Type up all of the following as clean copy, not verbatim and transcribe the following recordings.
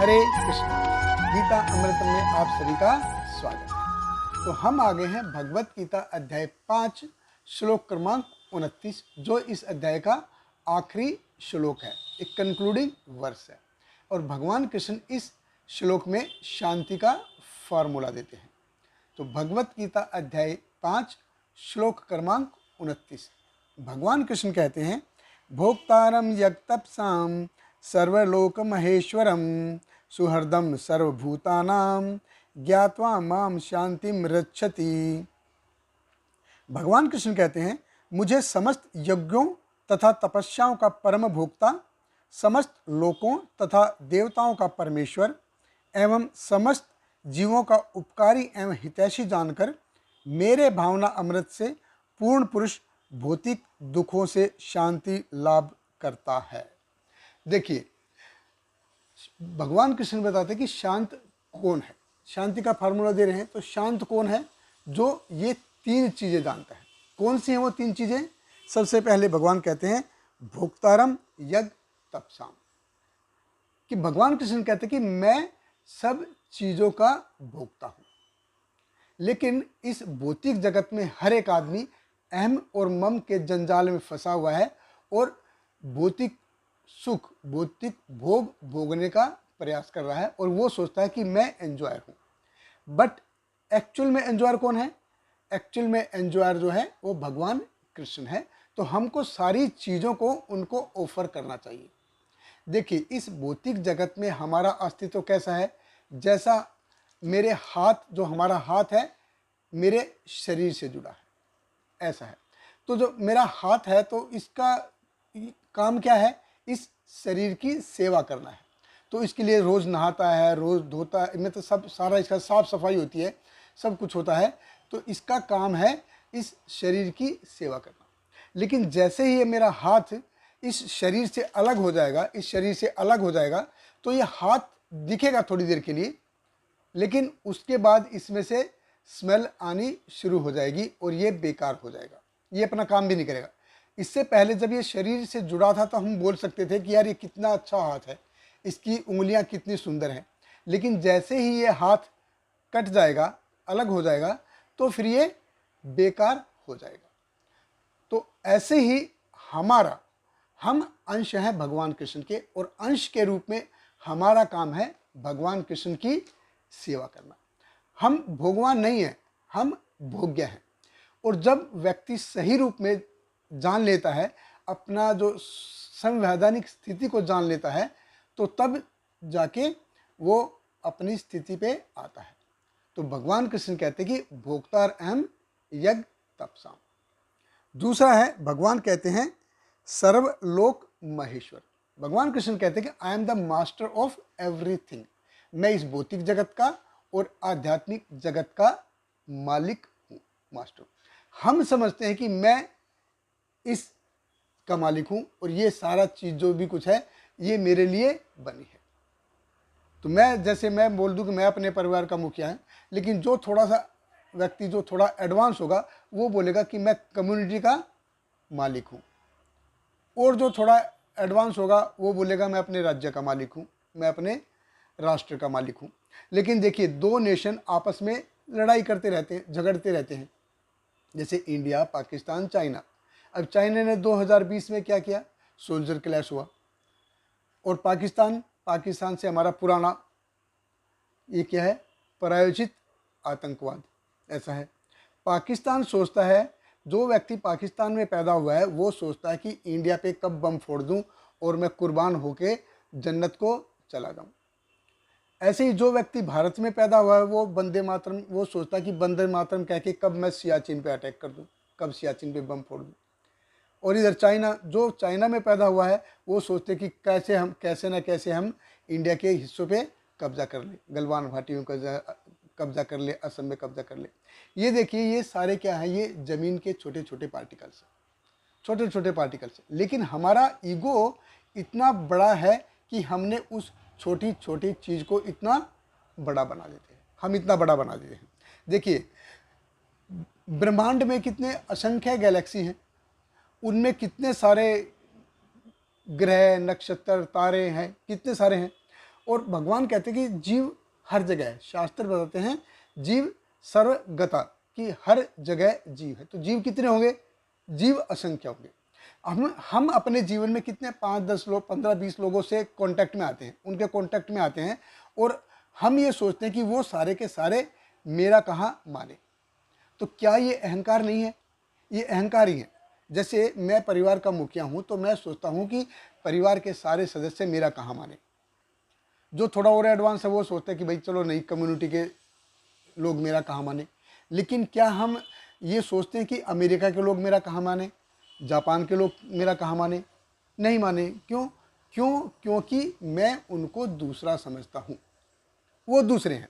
हरे कृष्ण। गीता अमृत में आप सभी का स्वागत है। तो हम आ गए हैं भगवत गीता अध्याय 5 श्लोक क्रमांक 29, जो इस अध्याय का आखिरी श्लोक है, एक कंक्लूडिंग वर्स है। और भगवान कृष्ण इस श्लोक में शांति का फॉर्मूला देते हैं। तो भगवत गीता अध्याय 5 श्लोक क्रमांक 29, भगवान कृष्ण कहते हैं, भोक्तारम यज्ञतपसाम सर्वलोक महेश्वरम सुहृदम सर्वभूतानाम ज्ञात्वा माम शांतिम रक्षति। भगवान कृष्ण कहते हैं, मुझे समस्त यज्ञों तथा तपस्याओं का परम भोक्ता, समस्त लोकों तथा देवताओं का परमेश्वर एवं समस्त जीवों का उपकारी एवं हितैषी जानकर मेरे भावना अमृत से पूर्ण पुरुष भौतिक दुखों से शांति लाभ करता है। देखिए, भगवान कृष्ण बताते हैं कि शांत कौन है। शांति का फार्मूला दे रहे हैं। तो शांत कौन है? जो ये तीन चीजें जानता है। कौन सी हैं वो तीन चीजें? सबसे पहले भगवान कहते हैं भोक्तारम यज्ञ तपसाम, कि भगवान कृष्ण कहते हैं कि मैं सब चीजों का भोक्ता हूं। लेकिन इस भौतिक जगत में हर एक आदमी अहम और मम के जंजाल में फंसा हुआ है और भौतिक सुख, भौतिक भोग भोगने का प्रयास कर रहा है और वो सोचता है कि मैं एंजॉयर हूँ। बट एक्चुअल में एंजॉयर कौन है? एक्चुअल में एंजॉयर जो है वो भगवान कृष्ण है। तो हमको सारी चीज़ों को उनको ऑफर करना चाहिए। देखिए, इस भौतिक जगत में हमारा अस्तित्व कैसा है? जैसा मेरे हाथ, जो हमारा हाथ है मेरे शरीर से जुड़ा है, ऐसा है। तो जो मेरा हाथ है तो इसका काम क्या है? इस शरीर की सेवा करना है। तो इसके लिए रोज़ नहाता है, रोज़ धोता है, में तो सब सारा इसका साफ सफाई होती है, सब कुछ होता है। तो इसका काम है इस शरीर की सेवा करना। लेकिन जैसे ही ये मेरा हाथ इस शरीर से अलग हो जाएगा, इस शरीर से अलग हो जाएगा, तो ये हाथ दिखेगा थोड़ी देर के लिए, लेकिन उसके बाद इसमें से स्मेल आनी शुरू हो जाएगी और ये बेकार हो जाएगा, ये अपना काम भी नहीं करेगा। इससे पहले जब ये शरीर से जुड़ा था तो हम बोल सकते थे कि यार ये कितना अच्छा हाथ है, इसकी उंगलियां कितनी सुंदर हैं। लेकिन जैसे ही ये हाथ कट जाएगा, अलग हो जाएगा, तो फिर ये बेकार हो जाएगा। तो ऐसे ही हम अंश हैं भगवान कृष्ण के, और अंश के रूप में हमारा काम है भगवान कृष्ण की सेवा करना। हम भगवान नहीं हैं, हम भोग्य हैं। और जब व्यक्ति सही रूप में जान लेता है, अपना जो संवैधानिक स्थिति को जान लेता है, तो तब जाके वो अपनी स्थिति पे आता है। तो भगवान कृष्ण कहते हैं कि भोक्तार अहम यज्ञ तपसाम। दूसरा है, भगवान कहते हैं सर्वलोक महेश्वर। भगवान कृष्ण कहते हैं कि I am the master of everything. मैं इस भौतिक जगत का और आध्यात्मिक जगत का मालिक हूँ, मास्टर। हम समझते हैं कि मैं इस का मालिक हूँ और ये सारा चीज़ जो भी कुछ है ये मेरे लिए बनी है। तो मैं बोल दूं कि मैं अपने परिवार का मुखिया है, लेकिन जो थोड़ा सा व्यक्ति जो थोड़ा एडवांस होगा वो बोलेगा कि मैं कम्युनिटी का मालिक हूँ, और जो थोड़ा एडवांस होगा वो बोलेगा मैं अपने राज्य का मालिक हूँ, मैं अपने राष्ट्र का मालिक हूँ। लेकिन देखिए, दो नेशन आपस में लड़ाई करते रहते हैं, झगड़ते रहते हैं, जैसे इंडिया, पाकिस्तान, चाइना। अब चाइना ने 2020 में क्या किया? सोल्जर क्लैश हुआ। और पाकिस्तान से हमारा पुराना ये क्या है? प्रायोजित आतंकवाद, ऐसा है। पाकिस्तान सोचता है, जो व्यक्ति पाकिस्तान में पैदा हुआ है वो सोचता है कि इंडिया पे कब बम फोड़ दूं और मैं कुर्बान होके जन्नत को चला जाऊं। ऐसे ही जो व्यक्ति भारत में पैदा हुआ है वो वंदे मातरम, वो सोचता है कि वंदे मातरम कह के कब मैं सियाचिन पे अटैक कर दूं, कब सियाचिन पे बम फोड़ दूं। और इधर चाइना, जो चाइना में पैदा हुआ है वो सोचते कि कैसे ना कैसे हम इंडिया के हिस्सों पे कब्जा कर ले, गलवान घाटियों का कब्जा कर ले, असम में कब्जा कर ले। ये देखिए, ये सारे क्या है? ये ज़मीन के छोटे छोटे पार्टिकल्स, छोटे छोटे पार्टिकल्स। लेकिन हमारा ईगो इतना बड़ा है कि हमने उस छोटी छोटी चीज़ को इतना बड़ा बना देते हैं, हम इतना बड़ा बना देते हैं। देखिए, ब्रह्मांड में कितने असंख्य गैलेक्सी हैं, उनमें कितने सारे ग्रह, नक्षत्र, तारे हैं, कितने सारे हैं। और भगवान कहते हैं कि जीव हर जगह है। शास्त्र बताते हैं जीव सर्वगता, कि हर जगह जीव है। तो जीव कितने होंगे? जीव असंख्य होंगे। हम अपने जीवन में कितने 5-10 लोग, 15-20 लोगों से कांटेक्ट में आते हैं, उनके कांटेक्ट में आते हैं, और हम ये सोचते हैं कि वो सारे के सारे मेरा कहाँ माने। तो क्या ये अहंकार नहीं है? ये अहंकार ही है। जैसे मैं परिवार का मुखिया हूँ तो मैं सोचता हूँ कि परिवार के सारे सदस्य मेरा कहाँ माने। जो थोड़ा और एडवांस है वो सोचते हैं कि भाई चलो नई कम्युनिटी के लोग मेरा कहाँ माने। लेकिन क्या हम ये सोचते हैं कि अमेरिका के लोग मेरा कहाँ माने, जापान के लोग मेरा कहाँ माने? नहीं माने। क्यों? क्योंकि मैं उनको दूसरा समझता हूँ, वो दूसरे हैं।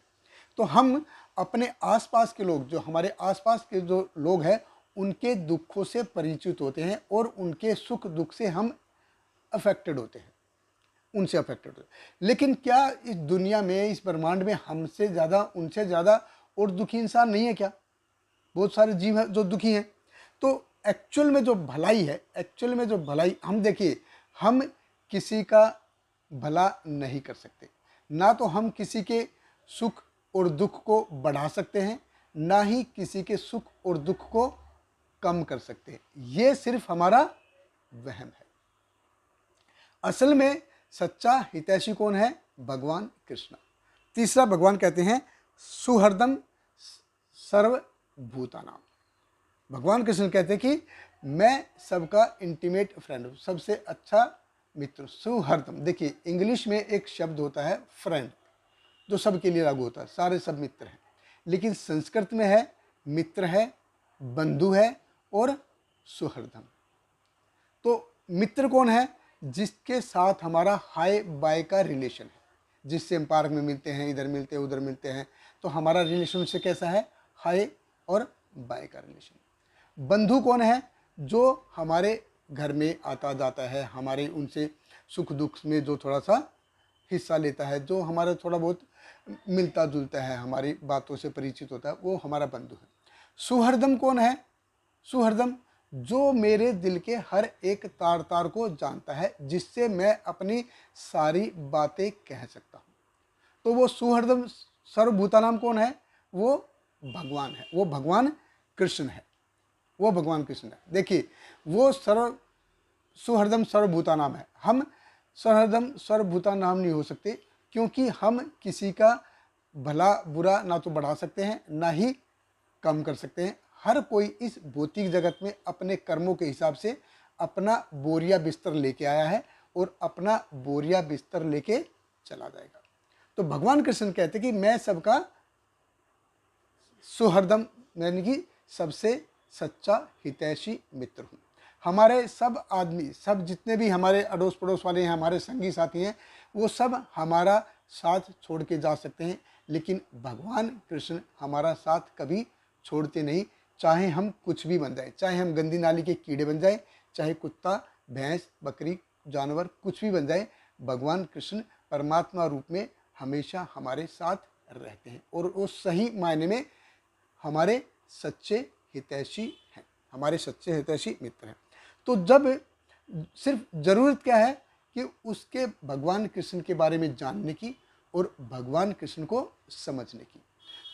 तो हम अपने आसपास के लोग, जो हमारे आसपास के जो लोग हैं, उनके दुखों से परिचित होते हैं और उनके सुख दुख से हम अफेक्टेड होते हैं, उनसे अफेक्टेड होते हैं। लेकिन क्या इस दुनिया में, इस ब्रह्मांड में हमसे ज़्यादा, उनसे ज़्यादा और दुखी इंसान नहीं है क्या? बहुत सारे जीव हैं जो दुखी हैं। तो एक्चुअल में जो भलाई है, एक्चुअल में जो भलाई, हम देखिए, हम किसी का भला नहीं कर सकते, ना तो हम किसी के सुख और दुख को बढ़ा सकते हैं, ना ही किसी के सुख और दुख को कम कर सकते हैं। ये सिर्फ हमारा वहम है। असल में सच्चा हितैषी कौन है? भगवान कृष्ण। तीसरा, भगवान कहते हैं सुहृदम सर्वभूतानाम। भगवान कृष्ण कहते हैं कि मैं सबका इंटीमेट फ्रेंड हूँ, सबसे अच्छा मित्र। सुहृदम, देखिए इंग्लिश में एक शब्द होता है फ्रेंड, जो सबके लिए लागू होता है, सारे सब मित्र हैं। लेकिन संस्कृत में है मित्र है, बंधु है और सुहृदम। तो मित्र कौन है? जिसके साथ हमारा हाय बाय का रिलेशन है, जिससे हम पार्क में मिलते हैं, इधर मिलते हैं, उधर मिलते हैं, तो हमारा रिलेशन से कैसा है? हाय और बाय का रिलेशन। बंधु कौन है? जो हमारे घर में आता जाता है, हमारे उनसे सुख दुख में जो थोड़ा सा हिस्सा लेता है, जो हमारा थोड़ा बहुत मिलता जुलता है, हमारी बातों से परिचित होता है, वो हमारा बंधु है। सुहृदम कौन है? सुहृदम जो मेरे दिल के हर एक तार तार को जानता है, जिससे मैं अपनी सारी बातें कह सकता हूँ। तो वो सुहृदम सर्वभूतानाम कौन है? वो भगवान है, वो भगवान कृष्ण है, वो भगवान कृष्ण है। देखिए, वो सुहृदम सर्वभूतानाम है। हम सुहृदम सर्वभूतानाम नहीं हो सकते, क्योंकि हम किसी का भला बुरा ना तो बढ़ा सकते हैं, ना ही कम कर सकते हैं। हर कोई इस भौतिक जगत में अपने कर्मों के हिसाब से अपना बोरिया बिस्तर लेके आया है और अपना बोरिया बिस्तर लेके चला जाएगा। तो भगवान कृष्ण कहते कि मैं सबका सुहृदम, यानी कि सबसे सच्चा हितैषी मित्र हूँ। हमारे सब आदमी, सब जितने भी हमारे अड़ोस पड़ोस वाले हैं, हमारे संगी साथी हैं, वो सब हमारा साथ छोड़ के जा सकते हैं, लेकिन भगवान कृष्ण हमारा साथ कभी छोड़ते नहीं। चाहे हम कुछ भी बन जाए, चाहे हम गंदी नाली के कीड़े बन जाए, चाहे कुत्ता, भैंस, बकरी, जानवर कुछ भी बन जाए, भगवान कृष्ण परमात्मा रूप में हमेशा हमारे साथ रहते हैं, और वो सही मायने में हमारे सच्चे हितैषी हैं, हमारे सच्चे हितैषी मित्र हैं। तो जब सिर्फ ज़रूरत क्या है कि उसके भगवान कृष्ण के बारे में जानने की और भगवान कृष्ण को समझने की।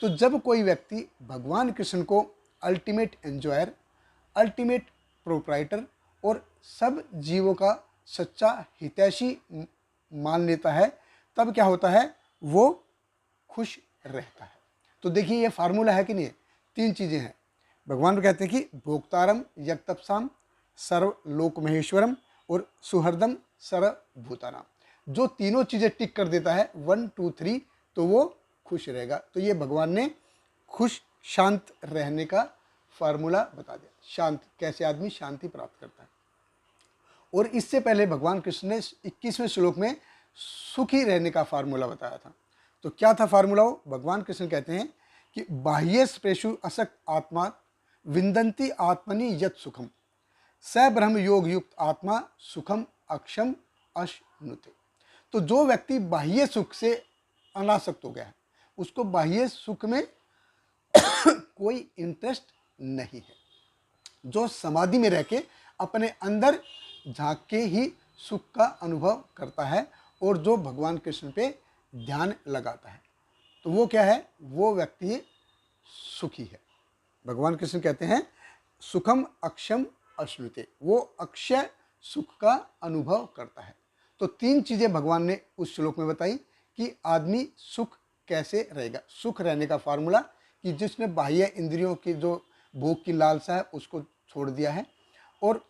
तो जब कोई व्यक्ति भगवान कृष्ण को अल्टीमेट एंजॉयर, अल्टीमेट प्रोप्राइटर और सब जीवों का सच्चा हितैषी मान लेता है, तब क्या होता है? वो खुश रहता है। तो देखिए, ये फार्मूला है कि नहीं है? 3 चीज़ें हैं। भगवान कहते हैं कि भोक्तारम यक्तपसाम सर्वलोक महेश्वरम और सुहृदम सर्वभूतानाम। जो तीनों चीज़ें टिक कर देता है 1 2 3, तो वो खुश रहेगा। तो ये भगवान ने खुश शांत रहने का फार्मूला बता दिया। शांत कैसे आदमी शांति प्राप्त करता है। और इससे पहले भगवान कृष्ण ने 21वें श्लोक में सुखी रहने का फार्मूला बताया था। तो क्या था फार्मूला? वो भगवान कृष्ण कहते हैं कि बाह्य स्पेशु असक्त आत्मा विंदंती आत्मनि यत सुखम स ब्रह्म योग युक्त आत्मा सुखम अक्षम अश्नुते। तो जो व्यक्ति बाह्य सुख से अनासक्त हो गया है, उसको बाह्य सुख में कोई इंटरेस्ट नहीं है। जो समाधि में रह के अपने अंदर झांक के ही सुख का अनुभव करता है, और जो भगवान कृष्ण पे ध्यान लगाता है तो वो क्या है, वो व्यक्ति सुखी है। भगवान कृष्ण कहते हैं सुखम अक्षम अश्नुते, वो अक्षय सुख का अनुभव करता है। तो तीन चीज़ें भगवान ने उस श्लोक में बताई कि आदमी सुख कैसे रहेगा। सुख रहने का फार्मूला कि जिसने बाह्य इंद्रियों की जो भोग की लालसा है उसको छोड़ दिया है और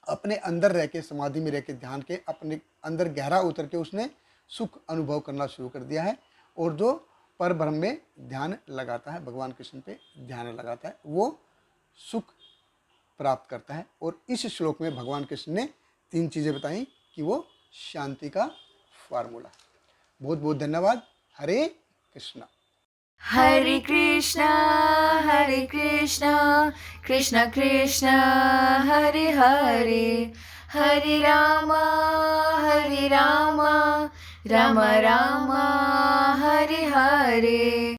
अपने अंदर रह के, समाधि में रह के, ध्यान के अपने अंदर गहरा उतर के उसने सुख अनुभव करना शुरू कर दिया है। और जो पर ब्रह्म में ध्यान लगाता है, भगवान कृष्ण पे ध्यान लगाता है, वो सुख प्राप्त करता है। और इस श्लोक में भगवान कृष्ण ने तीन चीज़ें बताई कि वो शांति का फार्मूला। बहुत बहुत धन्यवाद। हरे Krishna. Hare Krishna, Hare Krishna, Krishna Krishna, Hare Hare, Hare Rama, Hare Rama, Rama Rama, Hare Hare.